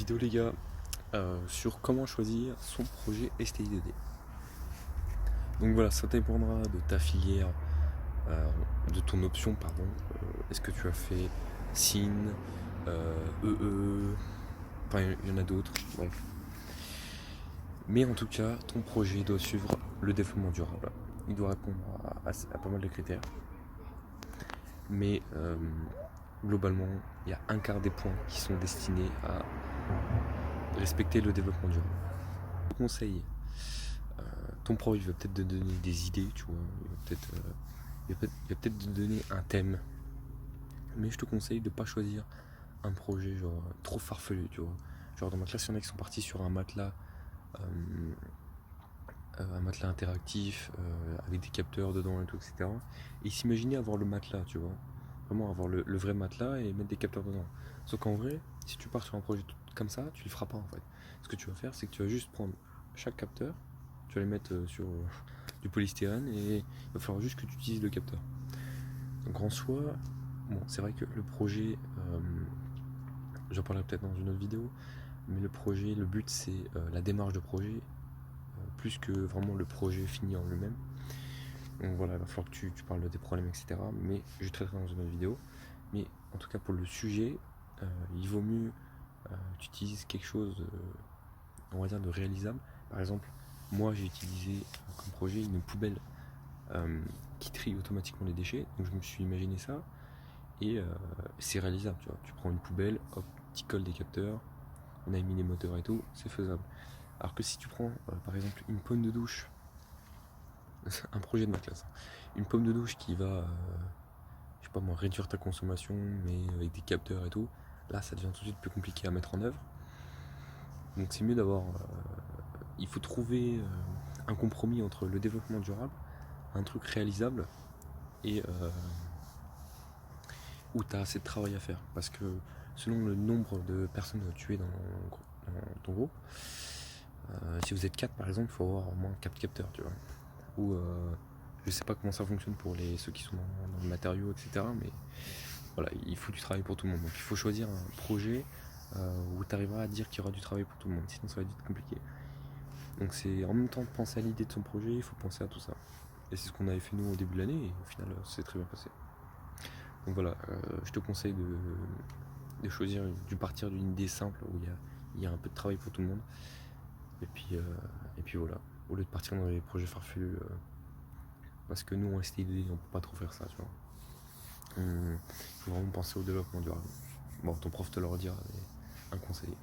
vidéo les gars sur comment choisir son projet STI2D. Donc voilà, ça dépendra de ta filière, de ton option pardon. Est-ce que tu as fait SIN, EE, enfin il y en a d'autres, bref. Mais en tout cas, ton projet doit suivre le développement durable. Il doit répondre à pas mal de critères. Mais globalement, il y a un quart des points qui sont destinés à respecter le développement durable. Conseil, ton projet va peut-être te donner des idées, tu vois, il va peut-être te donner un thème, mais je te conseille de pas choisir un projet genre trop farfelu, tu vois. Genre dans ma classe, il y en a qui sont partis sur un matelas interactif avec des capteurs dedans et tout, etc. Et ils s'imaginaient avoir le matelas, tu vois, vraiment avoir le vrai matelas et mettre des capteurs dedans. Sauf qu'en vrai, si tu pars sur un projet comme ça, tu le feras pas en fait. Ce que tu vas faire, c'est que tu vas juste prendre chaque capteur, tu vas les mettre sur du polystyrène et il va falloir juste que tu utilises le capteur. Donc en soi, bon, c'est vrai que le projet, j'en parlerai peut-être dans une autre vidéo, mais le projet, le but c'est la démarche de projet, plus que vraiment le projet fini en lui-même. Donc voilà, il va falloir que tu parles de tes problèmes, etc. Mais je traiterai dans une autre vidéo. Mais en tout cas pour le sujet, il vaut mieux que tu utilises quelque chose, on va dire, de réalisable. Par exemple, moi j'ai utilisé comme projet une poubelle qui trie automatiquement les déchets. Donc je me suis imaginé ça et c'est réalisable. Tu vois, tu prends une poubelle, hop, tu colles des capteurs, on a mis les moteurs et tout, c'est faisable. Alors que si tu prends par exemple une pomme de douche, un projet de ma classe, une pomme de douche qui va, je sais pas moi, réduire ta consommation, mais avec des capteurs et tout, là ça devient tout de suite plus compliqué à mettre en œuvre. Donc c'est mieux d'avoir, il faut trouver un compromis entre le développement durable, un truc réalisable et où tu as assez de travail à faire. Parce que selon le nombre de personnes que tu es dans ton groupe, si vous êtes 4 par exemple, il faut avoir au moins 4 capteurs, tu vois. Ou je sais pas comment ça fonctionne pour ceux qui sont dans le matériau, etc. Mais voilà, il faut du travail pour tout le monde. Donc il faut choisir un projet où tu arriveras à dire qu'il y aura du travail pour tout le monde. Sinon ça va être vite compliqué. Donc c'est en même temps de penser à l'idée de son projet, il faut penser à tout ça. Et c'est ce qu'on avait fait nous au début de l'année et au final c'est très bien passé. Donc voilà, je te conseille de choisir, de partir d'une idée simple où il y a un peu de travail pour tout le monde. Et puis voilà, au lieu de partir dans les projets farfelus, parce que nous en STI2D on peut pas trop faire ça, tu vois. Il faut vraiment penser au développement durable. Bon, ton prof te le redira, mais un conseil.